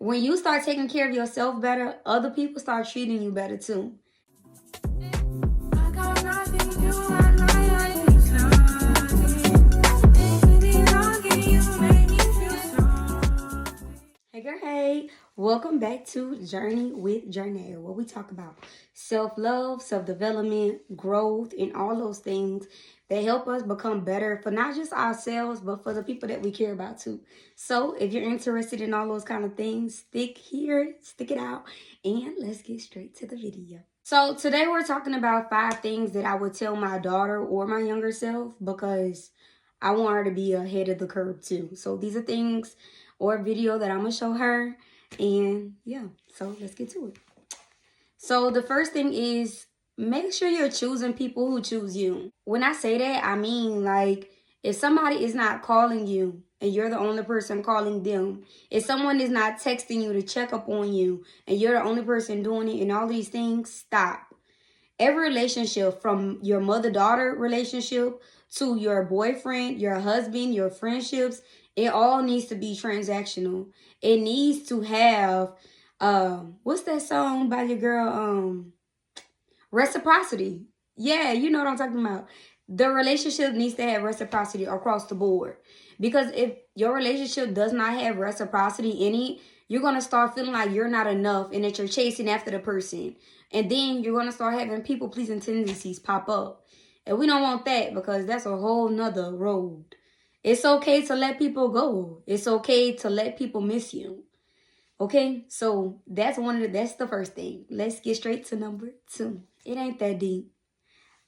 When you start taking care of yourself better, other people start treating you better too. Hey girl, hey, welcome back to Journey with Journey, where we talk about self-love, self-development, growth, and all those things that help us become better for not just ourselves, but for the people that we care about too. So if you're interested in all those kind of things, stick it out, and let's get straight to the video. So today we're talking about 5 things that I would tell my daughter or my younger self because I want her to be ahead of the curve too. So these are things or a video that I'm going to show her. And yeah, so let's get to it. So the first thing is make sure you're choosing people who choose you. When I say that, I mean like if somebody is not calling you and you're the only person calling them, if someone is not texting you to check up on you and you're the only person doing it and all these things, stop. Every relationship, from your mother-daughter relationship to your boyfriend, your husband, your friendships, it all needs to be transactional. It needs to have, what's that song by your girl? Reciprocity. Yeah, you know what I'm talking about. The relationship needs to have reciprocity across the board. Because if your relationship does not have reciprocity in it, you're going to start feeling like you're not enough and that you're chasing after the person. And then you're going to start having people-pleasing tendencies pop up. And we don't want that because that's a whole nother road. It's okay to let people go. It's okay to let people miss you. Okay, so that's the first thing. Let's get straight to number 2. It ain't that deep.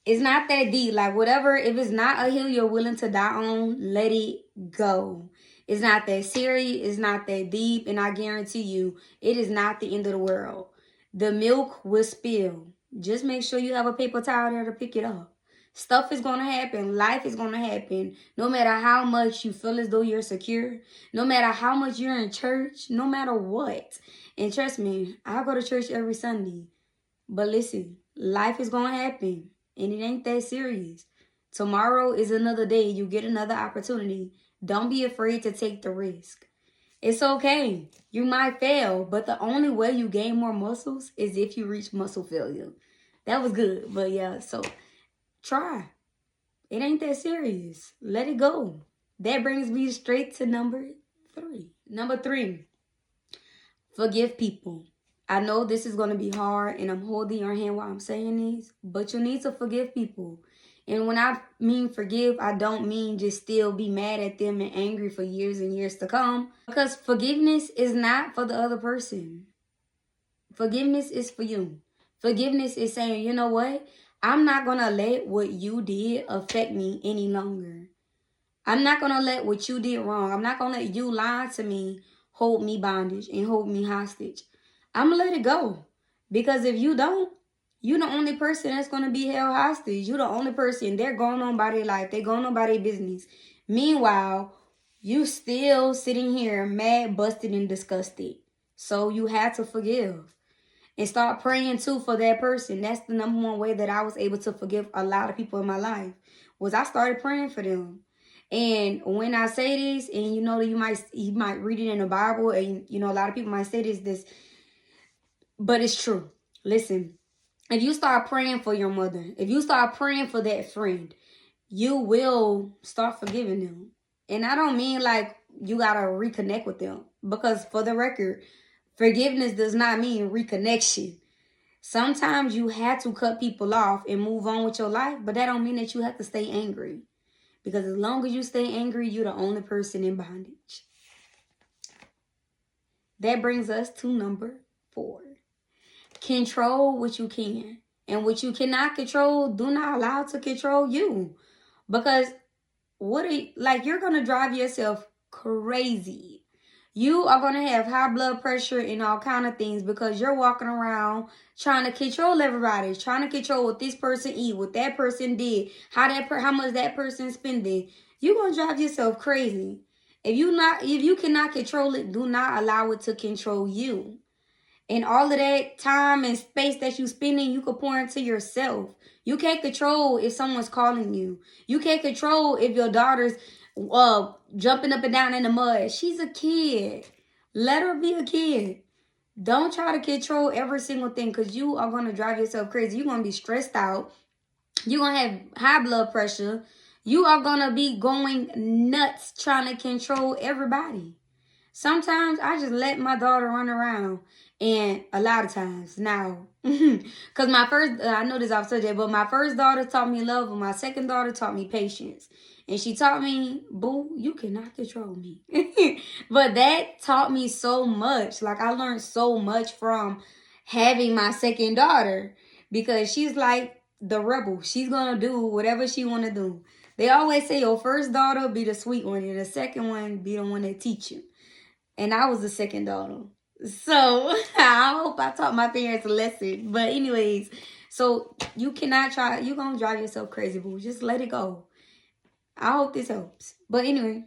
It's not that deep. Like whatever, if it's not a hill you're willing to die on, let it go. It's not that serious. It's not that deep. And I guarantee you, it is not the end of the world. The milk will spill. Just make sure you have a paper towel there to pick it up. Stuff is going to happen. Life is going to happen. No matter how much you feel as though you're secure. No matter how much you're in church. No matter what. And trust me, I go to church every Sunday. But listen, life is going to happen. And it ain't that serious. Tomorrow is another day. You get another opportunity. Don't be afraid to take the risk. It's okay. You might fail. But the only way you gain more muscles is if you reach muscle failure. That was good. But yeah, so try. It ain't that serious. Let it go. That brings me straight to number 3. Number 3, forgive people. I know this is going to be hard and I'm holding your hand while I'm saying this, but you need to forgive people. And when I mean forgive, I don't mean just still be mad at them and angry for years and years to come. Because forgiveness is not for the other person. Forgiveness is for you. Forgiveness is saying, you know what? I'm not going to let what you did affect me any longer. I'm not going to let what you did wrong. I'm not going to let you lie to me, hold me bondage, and hold me hostage. I'm going to let it go. Because if you don't, you're the only person that's going to be held hostage. You're the only person. They're going on by their life. They're going on by their business. Meanwhile, you still sitting here mad, busted, and disgusted. So you have to forgive. And start praying too for that person. That's the number one way that I was able to forgive a lot of people in my life. Was I started praying for them. And when I say this, and you know, you might read it in the Bible, and you know, a lot of people might say this, but it's true. Listen, if you start praying for your mother, if you start praying for that friend, you will start forgiving them. And I don't mean like you gotta reconnect with them, because for the record, forgiveness does not mean reconnection. Sometimes you have to cut people off and move on with your life, but that don't mean that you have to stay angry. Because as long as you stay angry, you're the only person in bondage. That brings us to number 4. Control what you can. And what you cannot control, do not allow to control you. Because you're going to drive yourself crazy. You are going to have high blood pressure and all kind of things because you're walking around trying to control everybody, trying to control what this person eat, what that person did, how much that person spending. You're going to drive yourself crazy. If you cannot control it, do not allow it to control you. And all of that time and space that you spending, you could pour into yourself. You can't control if someone's calling you. You can't control if your daughter's jumping up and down in the mud. She's a kid. Let her be a kid. Don't try to control every single thing because you are going to drive yourself crazy. You're going to be stressed out. You're going to have high blood pressure. You are going to be going nuts trying to control everybody. Sometimes I just let my daughter run around. And a lot of times now, because my first, I know this off subject, but my first daughter taught me love and my second daughter taught me patience. And she taught me, boo, you cannot control me. But that taught me so much. Like, I learned so much from having my second daughter because she's like the rebel. She's going to do whatever she want to do. They always say your first daughter be the sweet one and the second one be the one that teach you. And I was the second daughter. So I hope I taught my parents a lesson. But anyways, so you cannot try. You're going to drive yourself crazy, boo. Just let it go. I hope this helps. But anyway,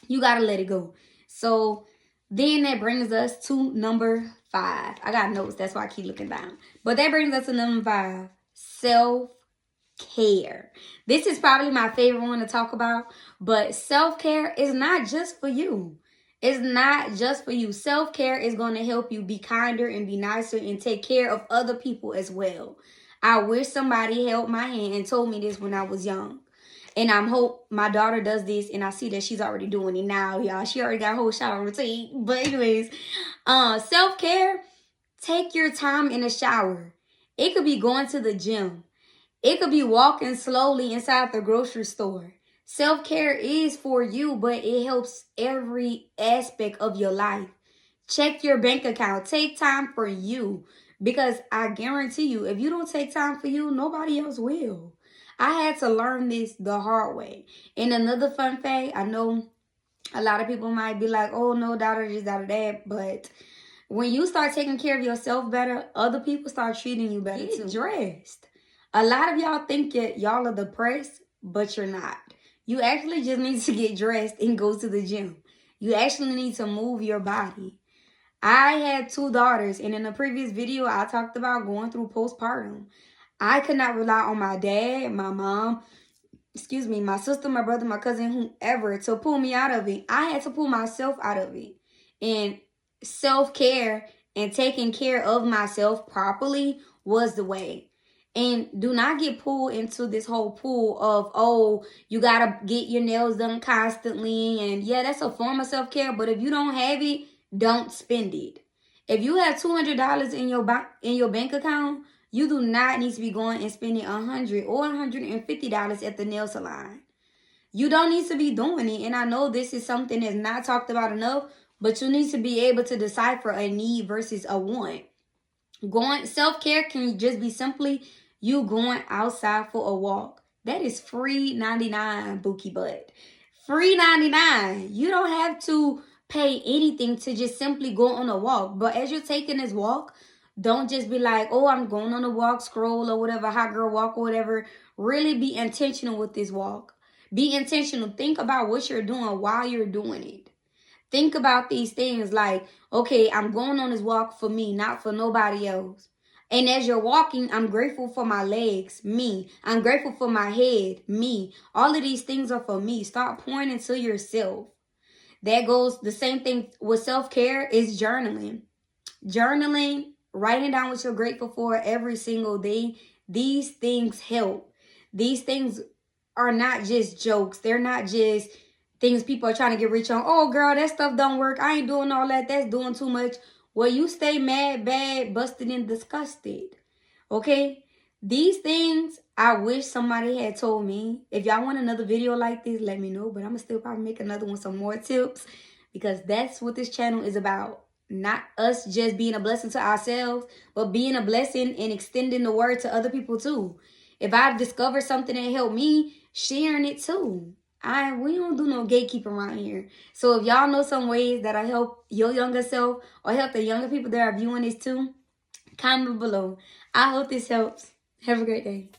you got to let it go. So then that brings us to number 5. I got notes. That's why I keep looking down. But that brings us to number 5. Self-care. This is probably my favorite one to talk about. But self-care is not just for you. It's not just for you. Self-care is going to help you be kinder and be nicer and take care of other people as well. I wish somebody held my hand and told me this when I was young. And I hope my daughter does this, and I see that she's already doing it now, y'all. She already got a whole shower routine. But anyways, self-care, take your time in the shower. It could be going to the gym. It could be walking slowly inside the grocery store. Self-care is for you, but it helps every aspect of your life. Check your bank account. Take time for you. Because I guarantee you, if you don't take time for you, nobody else will. I had to learn this the hard way. And another fun fact, I know a lot of people might be like, oh, no, daughter, this, daughter, that. But when you start taking care of yourself better, other people start treating you better too. Get dressed. A lot of y'all think y'all are depressed, but you're not. You actually just need to get dressed and go to the gym. You actually need to move your body. I had 2 daughters, and in the previous video, I talked about going through postpartum. I could not rely on my dad, my mom, my sister, my brother, my cousin, whoever, to pull me out of it. I had to pull myself out of it. And self-care and taking care of myself properly was the way. And do not get pulled into this whole pool of, oh, you got to get your nails done constantly. And yeah, that's a form of self-care. But if you don't have it, don't spend it. If you have $200 in your bank account, you do not need to be going and spending $100 or $150 at the nail salon. You don't need to be doing it. And I know this is something that's not talked about enough, but you need to be able to decipher a need versus a want. Self-care can just be simply you going outside for a walk. That is free 99, Bookie Butt. Free 99. You don't have to pay anything to just simply go on a walk. But as you're taking this walk, don't just be like, oh, I'm going on a walk, scroll or whatever, hot girl walk or whatever. Really be intentional with this walk. Be intentional. Think about what you're doing while you're doing it. Think about these things like, okay, I'm going on this walk for me, not for nobody else. And as you're walking, I'm grateful for my legs, me. I'm grateful for my head, me. All of these things are for me. Start pointing to yourself. That goes, the same thing with self-care is journaling. Journaling, writing down what you're grateful for every single day. These things help. These things are not just jokes. They're not just things people are trying to get rich on. Oh, girl, that stuff don't work. I ain't doing all that. That's doing too much. Well, you stay mad, bad, busted, and disgusted. Okay? These things, I wish somebody had told me. If y'all want another video like this, let me know. But I'm going to still probably make another one, some more tips. Because that's what this channel is about. Not us just being a blessing to ourselves, but being a blessing and extending the word to other people too. If I discover something that helped me, sharing it too. We don't do no gatekeeping around here. So if y'all know some ways that I help your younger self or help the younger people that are viewing this too, comment below. I hope this helps. Have a great day.